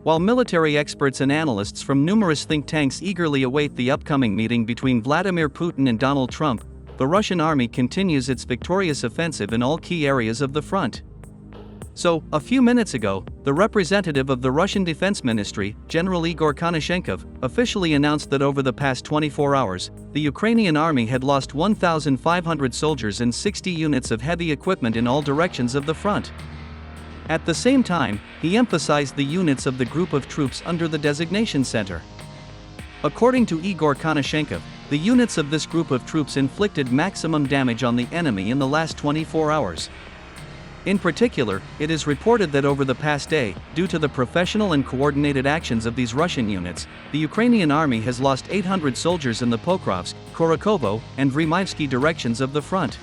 While military experts and analysts from numerous think tanks eagerly await the upcoming meeting between Vladimir Putin and Donald Trump, the Russian army continues its victorious offensive in all key areas of the front. So, a few minutes ago, the representative of the Russian Defense Ministry, General Igor Konashenkov, officially announced that over the past 24 hours, the Ukrainian army had lost 1,500 soldiers and 60 units of heavy equipment in all directions of the front. At the same time, he emphasized the units of the group of troops under the designation center. According to Igor Konashenkov, the units of this group of troops inflicted maximum damage on the enemy in the last 24 hours. In particular, it is reported that over the past day, due to the professional and coordinated actions of these Russian units, the Ukrainian army has lost 800 soldiers in the Pokrovsk, Korokovo, and Vremyvsky directions of the front.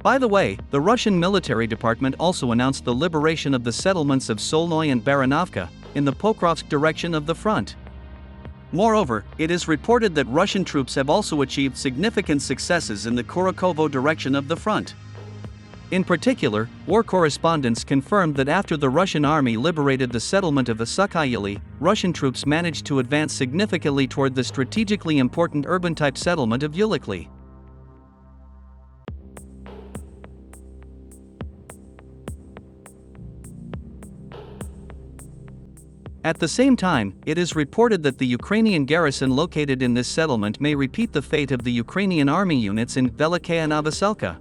By the way, the Russian military department also announced the liberation of the settlements of Solnoy and Baranovka, in the Pokrovsk direction of the front. Moreover, it is reported that Russian troops have also achieved significant successes in the Korokovo direction of the front. In particular, war correspondents confirmed that after the Russian army liberated the settlement of Asukayeli, Russian troops managed to advance significantly toward the strategically important urban-type settlement of Ulikli. At the same time, it is reported that the Ukrainian garrison located in this settlement may repeat the fate of the Ukrainian army units in Velikaya Novoselka.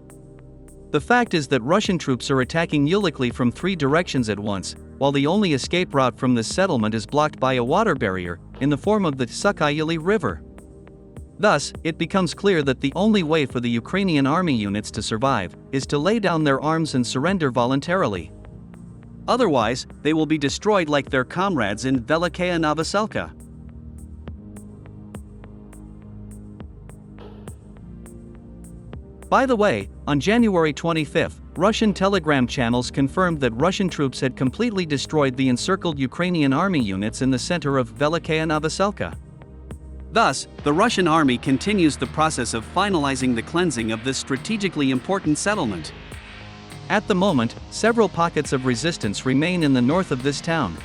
The fact is that Russian troops are attacking Ulikli from 3 directions at once, while the only escape route from this settlement is blocked by a water barrier, in the form of the Asukayeli River. Thus, it becomes clear that the only way for the Ukrainian army units to survive is to lay down their arms and surrender voluntarily. Otherwise, they will be destroyed like their comrades in Velikaya Novoselka. By the way, on January 25, Russian telegram channels confirmed that Russian troops had completely destroyed the encircled Ukrainian army units in the center of Velikaya Novoselka. Thus, the Russian army continues the process of finalizing the cleansing of this strategically important settlement. At the moment, several pockets of resistance remain in the north of this town.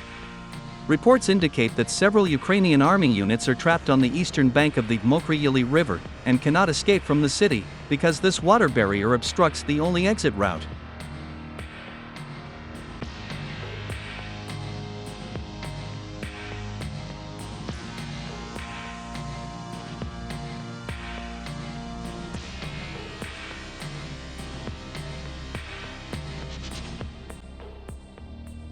Reports indicate that several Ukrainian army units are trapped on the eastern bank of the Mokryili River and cannot escape from the city, because this water barrier obstructs the only exit route.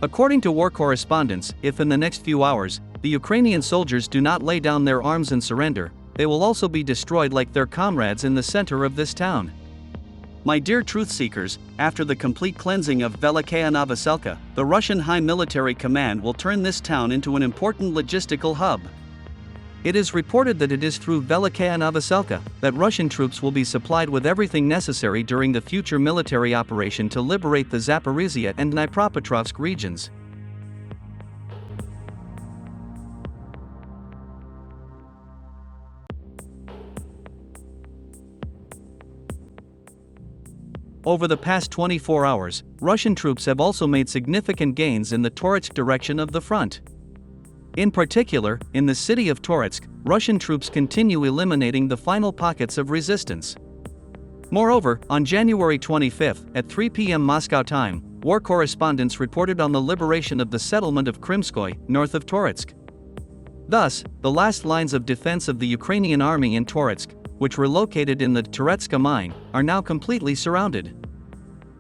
According to war correspondents, if in the next few hours, the Ukrainian soldiers do not lay down their arms and surrender, they will also be destroyed like their comrades in the center of this town. My dear truth seekers, after the complete cleansing of Velikaya Novoselka, the Russian High Military Command will turn this town into an important logistical hub. It is reported that it is through Velikaya Novoselka that Russian troops will be supplied with everything necessary during the future military operation to liberate the Zaporizhia and Dnipropetrovsk regions. Over the past 24 hours, Russian troops have also made significant gains in the Toretsk direction of the front. In particular, in the city of Toretsk, Russian troops continue eliminating the final pockets of resistance. Moreover, on January 25, at 3 p.m. Moscow time, war correspondents reported on the liberation of the settlement of Krymskoy, north of Toretsk. Thus, the last lines of defense of the Ukrainian army in Toretsk, which were located in the Toretska mine, are now completely surrounded.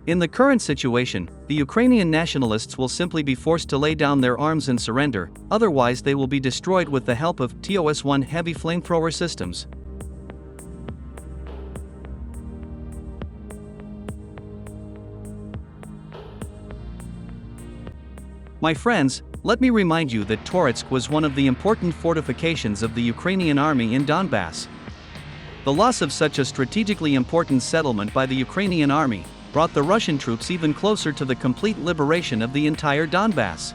In the current situation, the Ukrainian nationalists will simply be forced to lay down their arms and surrender, otherwise they will be destroyed with the help of TOS-1 heavy flamethrower systems. My friends, let me remind you that Toretsk was one of the important fortifications of the Ukrainian army in Donbass. The loss of such a strategically important settlement by the Ukrainian army, brought the Russian troops even closer to the complete liberation of the entire Donbass.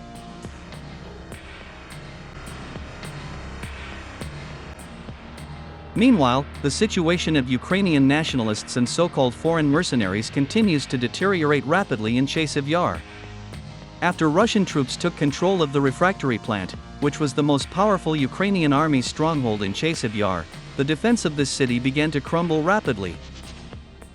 Meanwhile, the situation of Ukrainian nationalists and so-called foreign mercenaries continues to deteriorate rapidly in CHASIV YAR. After Russian troops took control of the refractory plant, which was the most powerful Ukrainian army stronghold in CHASIV YAR, the defense of this city began to crumble rapidly.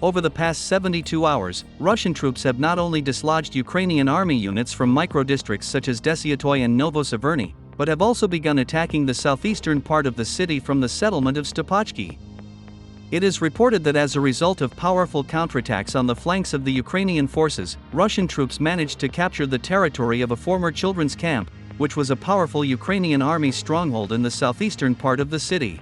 Over the past 72 hours, Russian troops have not only dislodged Ukrainian army units from micro-districts such as Desyatoy and Novoseverny, but have also begun attacking the southeastern part of the city from the settlement of Stopachki. It is reported that as a result of powerful counterattacks on the flanks of the Ukrainian forces, Russian troops managed to capture the territory of a former children's camp, which was a powerful Ukrainian army stronghold in the southeastern part of the city.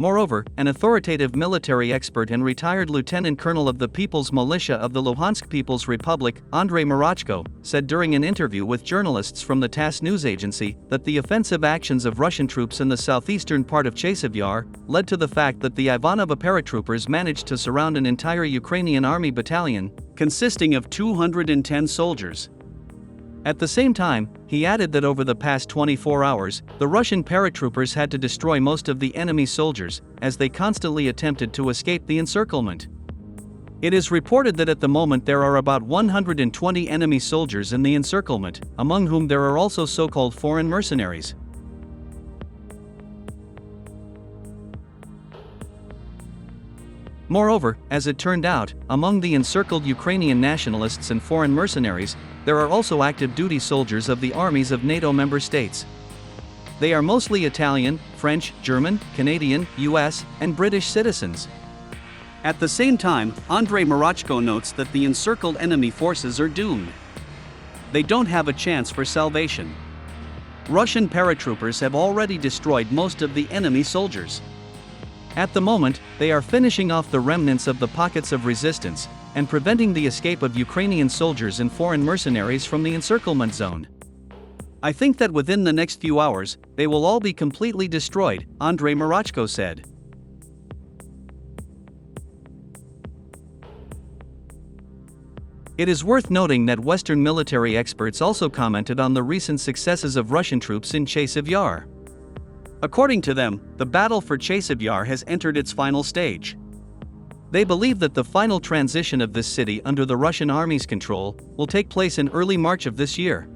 Moreover, an authoritative military expert and retired lieutenant colonel of the People's Militia of the Luhansk People's Republic, Andrei Marachko, said during an interview with journalists from the TASS news agency that the offensive actions of Russian troops in the southeastern part of CHASIV YAR led to the fact that the Ivanova paratroopers managed to surround an entire Ukrainian army battalion, consisting of 210 soldiers. At the same time, he added that over the past 24 hours, the Russian paratroopers had to destroy most of the enemy soldiers, as they constantly attempted to escape the encirclement. It is reported that at the moment there are about 120 enemy soldiers in the encirclement, among whom there are also so-called foreign mercenaries. Moreover, as it turned out, among the encircled Ukrainian nationalists and foreign mercenaries, there are also active duty soldiers of the armies of NATO member states. They are mostly Italian, French, German, Canadian, US, and British citizens. At the same time, Andrei Marachko notes that the encircled enemy forces are doomed. They don't have a chance for salvation. Russian paratroopers have already destroyed most of the enemy soldiers. At the moment, they are finishing off the remnants of the pockets of resistance and preventing the escape of Ukrainian soldiers and foreign mercenaries from the encirclement zone. I think that within the next few hours, they will all be completely destroyed, Andrei Marachko said. It is worth noting that Western military experts also commented on the recent successes of Russian troops in CHASIV YAR. According to them, the battle for CHASIV YAR has entered its final stage. They believe that the final transition of this city under the Russian army's control will take place in early March of this year.